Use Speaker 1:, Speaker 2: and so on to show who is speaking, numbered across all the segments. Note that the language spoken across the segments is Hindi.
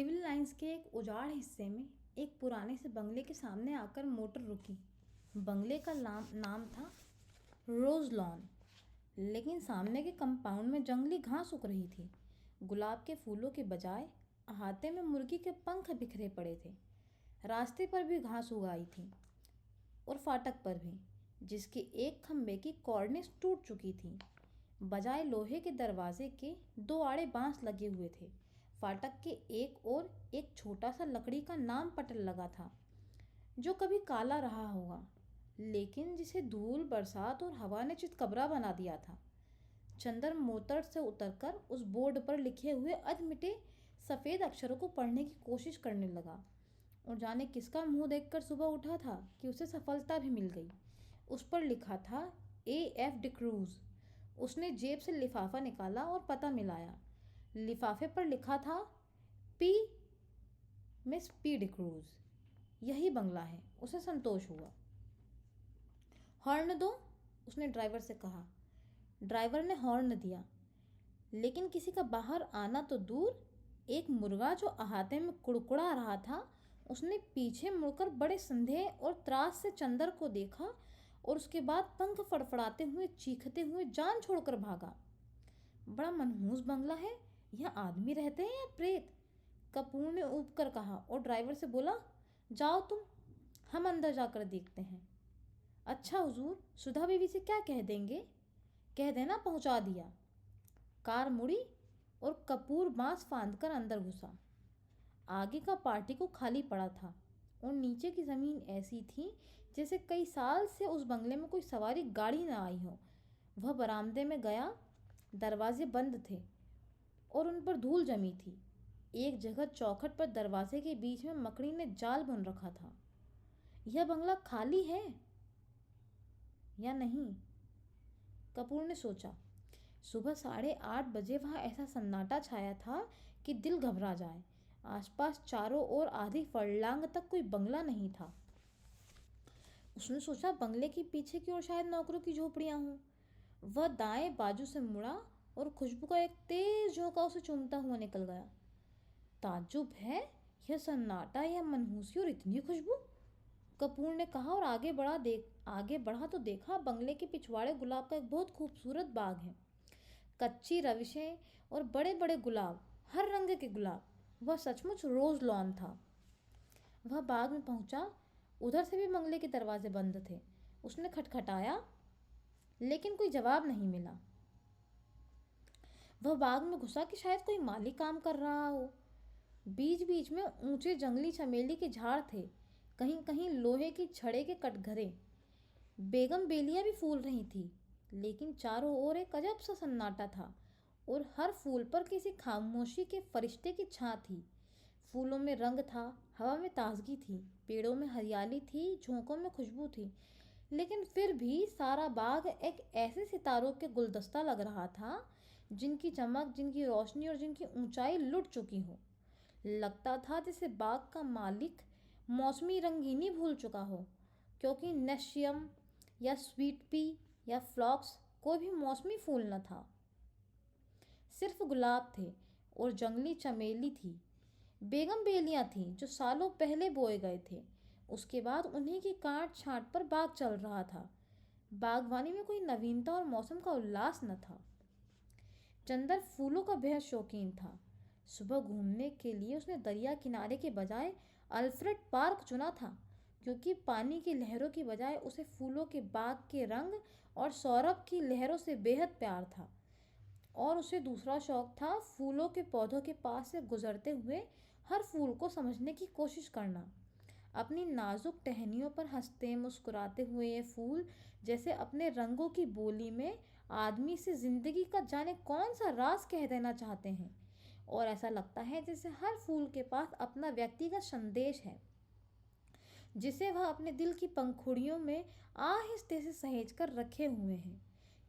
Speaker 1: सिविल लाइंस के एक उजाड़ हिस्से में एक पुराने से बंगले के सामने आकर मोटर रुकी। बंगले का नाम था रोज लॉन। लेकिन सामने के कंपाउंड में जंगली घास उग रही थी। गुलाब के फूलों के बजाय अहाते में मुर्गी के पंख बिखरे पड़े थे। रास्ते पर भी घास उगाई थी और फाटक पर भी, जिसके एक खंबे की कॉर्निस टूट चुकी थी। बजाय लोहे के दरवाजे के दो आड़े बांस लगे हुए थे। फाटक के एक ओर एक छोटा सा लकड़ी का नाम पटल लगा था, जो कभी काला रहा होगा, लेकिन जिसे धूल, बरसात और हवा ने चितकबरा बना दिया था। चंदर मोटर से उतरकर उस बोर्ड पर लिखे हुए अधमिटे सफ़ेद अक्षरों को पढ़ने की कोशिश करने लगा। और जाने किसका मुंह देखकर सुबह उठा था कि उसे सफलता भी मिल गई। उस पर लिखा था A.F. डिक्रूज। उसने जेब से लिफाफा निकाला और पता मिलाया। लिफाफे पर लिखा था पी मिस पी डिक्रूज। यही बंगला है। उसे संतोष हुआ। हॉर्न दो, उसने ड्राइवर से कहा। ड्राइवर ने हॉर्न दिया, लेकिन किसी का बाहर आना तो दूर, एक मुर्गा जो अहाते में कुड़कुड़ा रहा था, उसने पीछे मुड़कर बड़े संदेह और त्रास से चंदर को देखा और उसके बाद पंख फड़फड़ाते हुए, चीखते हुए जान छोड़कर भागा। बड़ा मनहूस बंगला है। यहाँ आदमी रहते हैं या प्रेत? कपूर ने ऊब कर कहा और ड्राइवर से बोला, जाओ तुम, हम अंदर जाकर देखते हैं। अच्छा हुजूर, सुधा बीवी से क्या कह देंगे? कह देना पहुंचा दिया। कार मुड़ी और कपूर बांस फांदकर अंदर घुसा। आगे का पार्टी को खाली पड़ा था और नीचे की ज़मीन ऐसी थी जैसे कई साल से उस बंगले में कोई सवारी गाड़ी ना आई हो। वह बरामदे में गया। दरवाजे बंद थे और उन पर धूल जमी थी। एक जगह चौखट पर दरवाजे के बीच में मकड़ी ने जाल बुन रखा था। यह बंगला खाली है या नहीं? कपूर ने सोचा। सुबह 8:30 बजे वहाँ ऐसा सन्नाटा छाया था कि दिल घबरा जाए। आसपास चारों ओर आधी फर्लांग तक कोई बंगला नहीं था। उसने सोचा बंगले के पीछे की ओर शायद नौकरों की झोपड़ियाँ हों। वह दाएं बाजू से मुड़ा और खुशबू का एक तेज झोंका उसे चूमता हुआ निकल गया। ताज्जुब है, यह सन्नाटा, यह मनहूसी और इतनी खुशबू। कपूर ने कहा और आगे बढ़ा तो देखा बंगले के पिछवाड़े गुलाब का एक बहुत खूबसूरत बाग है। कच्ची रविशें और बड़े बड़े गुलाब, हर रंग के गुलाब। वह सचमुच रोज लॉन था। वह बाग में पहुंचा। उधर से भी बंगले के दरवाजे बंद थे। उसने खटखटाया, लेकिन कोई जवाब नहीं मिला। वह बाग में घुसा कि शायद कोई माली काम कर रहा हो। बीच बीच में ऊंचे जंगली चमेली के झाड़ थे, कहीं कहीं लोहे की छड़े के कटघरे। बेगम बेलियां भी फूल रही थी, लेकिन चारों ओर एक अजब सा सन्नाटा था और हर फूल पर किसी खामोशी के फरिश्ते की छां थी। फूलों में रंग था, हवा में ताजगी थी, पेड़ों में हरियाली थी, झोंकों में खुशबू थी, लेकिन फिर भी सारा बाग एक ऐसे सितारों के गुलदस्ता लग रहा था जिनकी चमक, जिनकी रोशनी और जिनकी ऊंचाई लुट चुकी हो। लगता था जैसे बाग का मालिक मौसमी रंगीनी भूल चुका हो, क्योंकि नश्यम या स्वीट पी या फ्लॉक्स कोई भी मौसमी फूल न था। सिर्फ गुलाब थे और जंगली चमेली थी। बेगम बेलियां थीं जो सालों पहले बोए गए थे। उसके बाद उन्हीं की काट छांट पर बाग चल रहा था। बागवानी में कोई नवीनता और मौसम का उल्लास न था। चंदर फूलों का बेहद शौकीन था। सुबह घूमने के लिए उसने दरिया किनारे के बजाय अल्फ्रेड पार्क चुना था, क्योंकि पानी की लहरों की बजाय उसे फूलों के बाग के रंग और सौरभ की लहरों से बेहद प्यार था। और उसे दूसरा शौक था फूलों के पौधों के पास से गुजरते हुए हर फूल को समझने की कोशिश करना। अपनी नाजुक टहनियों पर हंसते मुस्कुराते हुए ये फूल जैसे अपने रंगों की बोली में आदमी से जिंदगी का जाने कौन सा राज कह देना चाहते हैं। और ऐसा लगता है जैसे हर फूल के पास अपना व्यक्तिगत संदेश है, जिसे वह अपने दिल की पंखुड़ियों में आहिस्ते से सहेज कर रखे हुए हैं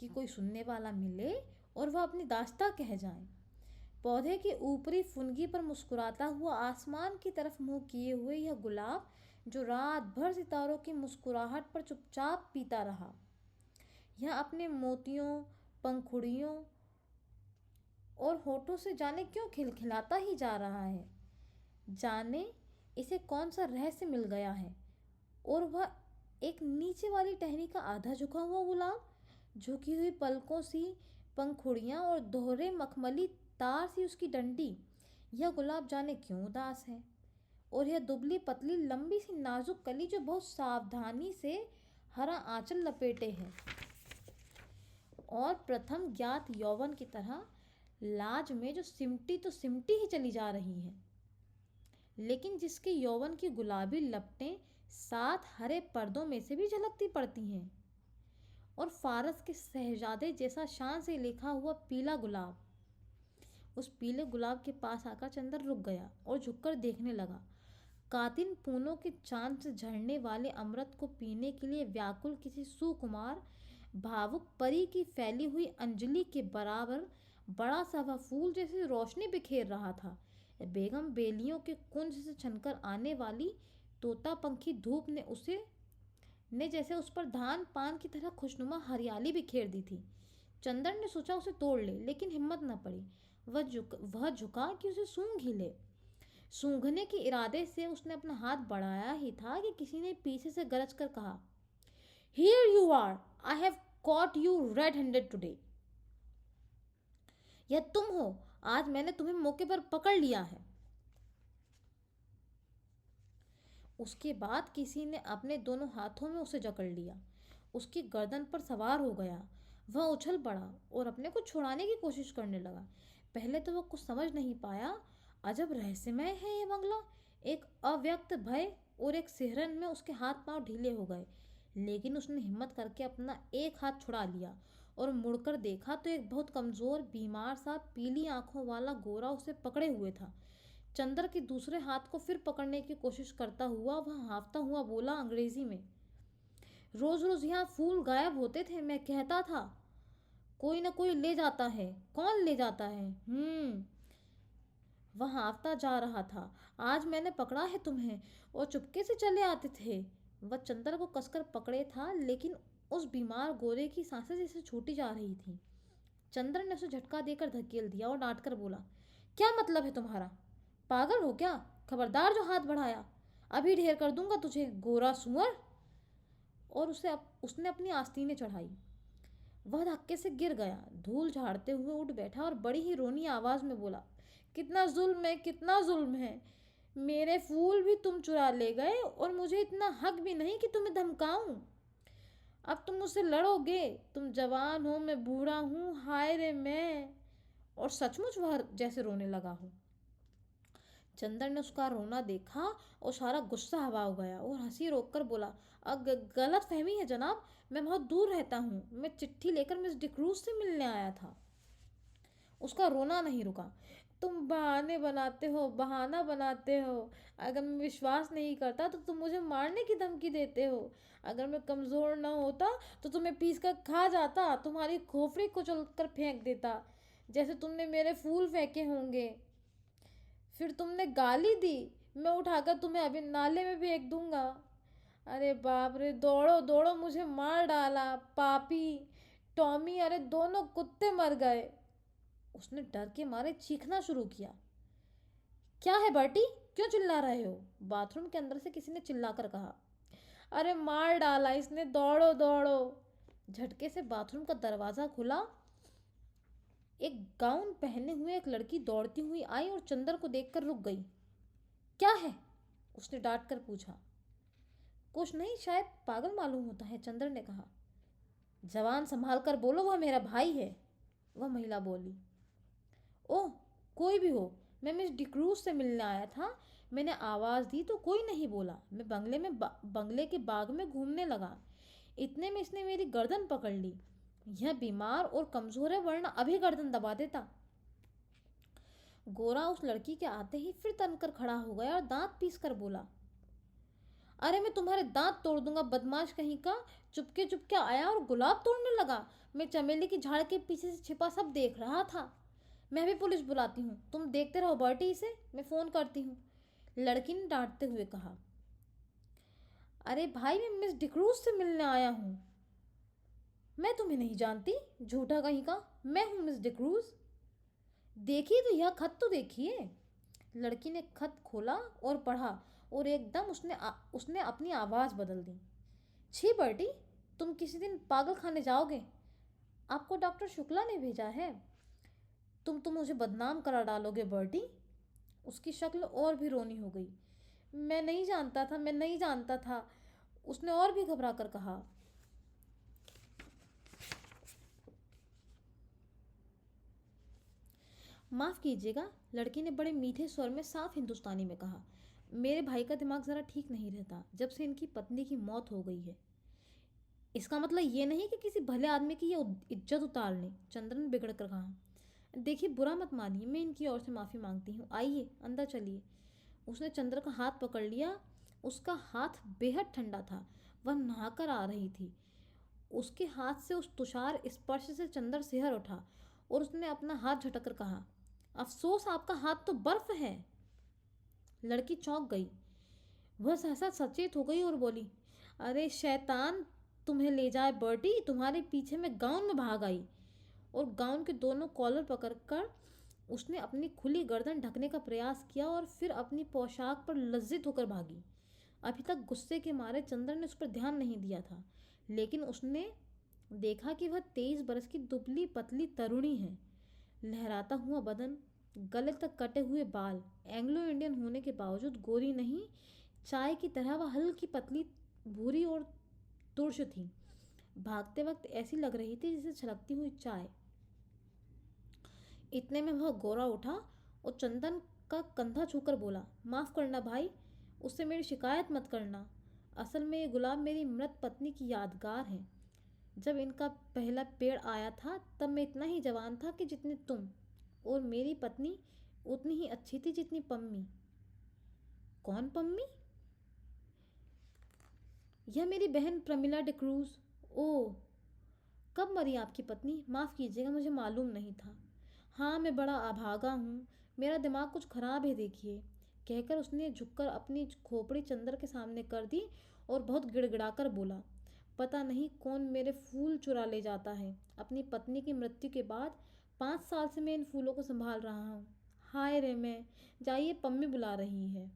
Speaker 1: कि कोई सुनने वाला मिले और वह अपनी दास्तां कह जाए। पौधे की ऊपरी फुनगी पर मुस्कुराता हुआ आसमान की तरफ मुंह किए हुए यह गुलाब, जो रात भर सितारों की मुस्कुराहट पर चुपचाप पीता रहा, यह अपने मोतियों, पंखुड़ियों और होठों से जाने क्यों खिलखिलाता ही जा रहा है। जाने इसे कौन सा रहस्य मिल गया है। और वह एक नीचे वाली टहनी का आधा झुका हुआ गुलाब, झुकी हुई पलकों सी पंखुड़ियाँ और दोहरे मखमली तार सी उसकी डंडी। यह गुलाब जाने क्यों उदास है। और यह दुबली पतली लंबी सी नाजुक कली जो बहुत सावधानी से हरा आंचल लपेटे है और प्रथम ज्ञात यौवन की तरह लाज में जो सिमटी तो सिमटी ही चली जा रही है, लेकिन जिसके यौवन की गुलाबी लपटें सात हरे पर्दों में से भी झलकती पड़ती हैं। और फारस के शहजादे जैसा शान से लिखा हुआ पीला गुलाब। उस पीले गुलाब के पास आकर चंदर रुक गया और झुककर देखने लगा। कातिन पूनों के चांद से झरने वाले अमृत को पीने के लिए व्याकुल किसी सुकुमार भावुक परी की फैली हुई अंजलि के बराबर बड़ा सा वह फूल जैसे रोशनी बिखेर रहा था। बेगम बेलियों के कुंज से छनकर आने वाली तोता पंखी धूप ने जैसे उस पर धान पान की तरह खुशनुमा हरियाली बिखेर दी थी। चंदर ने सोचा उसे तोड़ ले, लेकिन हिम्मत न पड़ी। वह झुका कि उसे सूंघ ही ले। सूंघने के इरादे से उसने अपना हाथ बढ़ाया ही था कि किसी ने पीछे से गरज कर कहा, Here you are! I have caught you red-handed today. यह तुम हो, आज मैंने तुम्हें मौके पर पकड़ लिया है। उसके बाद किसी ने अपने दोनों हाथों में उसे जकड़ लिया, उसकी गर्दन पर सवार हो गया। वह उछल पड़ा और अपने को छुड़ाने की कोशिश करने लगा। पहले तो वह कुछ समझ नहीं पाया। अजब रहस्यमय है ये बंगला। एक अव्यक्त भय और एक सिहरन में उसके हाथ पांव ढीले हो गए, लेकिन उसने हिम्मत करके अपना एक हाथ छुड़ा लिया और मुड़कर देखा तो एक बहुत कमज़ोर बीमार सा पीली आंखों वाला गोरा उसे पकड़े हुए था। चंदर के दूसरे हाथ को फिर पकड़ने की कोशिश करता हुआ वह हाँफता हुआ बोला अंग्रेजी में, रोज रोज यहाँ फूल गायब होते थे, मैं कहता था कोई ना कोई ले जाता है। कौन ले जाता है? वह हाँफता जा रहा था। आज मैंने पकड़ा है तुम्हें और चुपके से चले आते थे। वह चंदर को कसकर पकड़े था, लेकिन उस बीमार गोरे की सांसें जैसे छूटी जा रही थी। चंदर ने उसे झटका देकर धकेल दिया और डांट कर बोला, क्या मतलब है तुम्हारा? पागल हो क्या? खबरदार जो हाथ बढ़ाया, अभी ढेर कर दूंगा तुझे, गोरा सुअर। और उसने अपनी आस्तीनें चढ़ाई। वह धक्के से गिर गया, धूल झाड़ते हुए उठ बैठा और बड़ी ही रोनी आवाज में बोला, कितना जुल्म है, कितना जुल्म है। मेरे फूल भी तुम चुरा ले गए और मुझे इतना हक भी नहीं कि तुम्हें धमकाऊं। अब तुम मुझसे लड़ोगे? तुम जवान हो, मैं बूढ़ा हूँ, हाय रे मैं। और सचमुच वह जैसे रोने लगा हो। चंदर ने उसका रोना देखा और सारा गुस्सा हवा हो गया और हंसी रोककर बोला, गलत फहमी है जनाब, मैं बहुत दूर रहता हूँ, मैं चिट्ठी लेकर मिस डिक्रूज से मिलने आया था। उसका रोना नहीं रुका। तुम बहाने बनाते हो, बहाना बनाते हो। अगर मैं विश्वास नहीं करता तो तुम मुझे मारने की धमकी देते हो। अगर मैं कमज़ोर न होता तो तुम्हें पीस कर खा जाता, तुम्हारी खोपड़ी को कुचल कर फेंक देता, जैसे तुमने मेरे फूल फेंके होंगे। फिर तुमने गाली दी, मैं उठाकर तुम्हें अभी नाले में फेंक दूंगा। अरे बाप रे, दौड़ो दौड़ो, मुझे मार डाला, पापी टॉमी, अरे दोनों कुत्ते मर गए। उसने डर के मारे चीखना शुरू किया। क्या है बर्टी, क्यों चिल्ला रहे हो? बाथरूम के अंदर से किसी ने चिल्लाकर कहा। अरे मार डाला इसने, दौड़ो दौड़ो। झटके से बाथरूम का दरवाजा खुला। एक गाउन पहने हुए एक लड़की दौड़ती हुई आई और चंदर को देखकर रुक गई। क्या है? उसने डांट कर पूछा। कुछ नहीं, शायद पागल मालूम होता है, चंदर ने कहा। जवान संभाल कर बोलो, वह मेरा भाई है, वह महिला बोली। ओह, कोई भी हो, मैं मिस डिक्रूज से मिलने आया था। मैंने आवाज़ दी तो कोई नहीं बोला। मैं बंगले के बाग में घूमने लगा, इतने में इसने मेरी गर्दन पकड़ ली। यह बीमार और कमज़ोर है, वरना अभी गर्दन दबा देता। गोरा उस लड़की के आते ही फिर तनकर खड़ा हो गया और दांत पीस कर बोला, अरे मैं तुम्हारे दांत तोड़ दूंगा, बदमाश कहीं का। चुपके चुपके आया और गुलाब तोड़ने लगा। मैं चमेली की झाड़ के पीछे से छिपा सब देख रहा था। मैं भी पुलिस बुलाती हूँ, तुम देखते रहो बर्टी, इसे मैं फ़ोन करती हूँ, लड़की ने डांटते हुए कहा। अरे भाई, मैं मिस डिक्रूज से मिलने आया हूँ। मैं तुम्हें नहीं जानती, झूठा कहीं का। मैं हूँ मिस डिक्रूज। देखिए तो यह खत तो देखिए। लड़की ने खत खोला और पढ़ा, और एकदम उसने अपनी आवाज़ बदल दी। छी बर्टी, तुम किसी दिन पागल खाने जाओगे। आपको डॉक्टर शुक्ला ने भेजा है। तुम तो मुझे बदनाम करा डालोगे बर्टी। उसकी शक्ल और भी रोनी हो गई। मैं नहीं जानता था, मैं नहीं जानता था, उसने और भी घबरा कर कहा। माफ़ कीजिएगा, लड़की ने बड़े मीठे स्वर में साफ हिंदुस्तानी में कहा। मेरे भाई का दिमाग ज़रा ठीक नहीं रहता जब से इनकी पत्नी की मौत हो गई है। इसका मतलब ये नहीं कि किसी भले आदमी की ये इज्जत उतार लें, चंद्रन बिगड़ कर कहा। देखिए, बुरा मत मानिए, मैं इनकी ओर से माफ़ी मांगती हूँ। आइए अंदर चलिए। उसने चंद्र का हाथ पकड़ लिया। उसका हाथ बेहद ठंडा था। वह नहाकर आ रही थी। उसके हाथ से उस तुषार स्पर्श से चंद्र सिहर उठा और उसने अपना हाथ झटक कर कहा, अफसोस, आपका हाथ तो बर्फ है। लड़की चौंक गई। वह सहसा सचेत हो गई और बोली, अरे शैतान तुम्हें ले जाए बर्टी, तुम्हारे पीछे मैं गाउन में भाग आई। और गाउन के दोनों कॉलर पकड़कर उसने अपनी खुली गर्दन ढकने का प्रयास किया और फिर अपनी पोशाक पर लज्जित होकर भागी। अभी तक गुस्से के मारे चंद्र ने उस पर ध्यान नहीं दिया था, लेकिन उसने देखा कि वह 23 बरस की दुबली पतली तरुणी है। लहराता हुआ बदन, गले तक कटे हुए बाल, एंग्लो इंडियन होने के बावजूद गोरी नहीं, चाय की तरह वह हल्की पतली भूरी और तुर्श थी। भागते वक्त ऐसी लग रही थी जैसे छलकती हुई चाय। इतने में वह गोरा उठा और चंदन का कंधा छूकर बोला, माफ़ करना भाई, उससे मेरी शिकायत मत करना। असल में ये गुलाब मेरी मृत पत्नी की यादगार है। जब इनका पहला पेड़ आया था तब मैं इतना ही जवान था कि जितने तुम, और मेरी पत्नी उतनी ही अच्छी थी जितनी पम्मी। कौन पम्मी? यह मेरी बहन प्रमिला डिक्रूज। ओह, कब मरी आपकी पत्नी? माफ़ कीजिएगा, मुझे मालूम नहीं था। हाँ, मैं बड़ा अभागा हूँ, मेरा दिमाग कुछ ख़राब है देखिए। कहकर उसने झुककर अपनी खोपड़ी चंद्र के सामने कर दी और बहुत गिड़गिड़ाकर बोला, पता नहीं कौन मेरे फूल चुरा ले जाता है। अपनी पत्नी की मृत्यु के बाद 5 साल से मैं इन फूलों को संभाल रहा हूँ। हाय रे मैं, जाइए, पम्मी बुला रही है।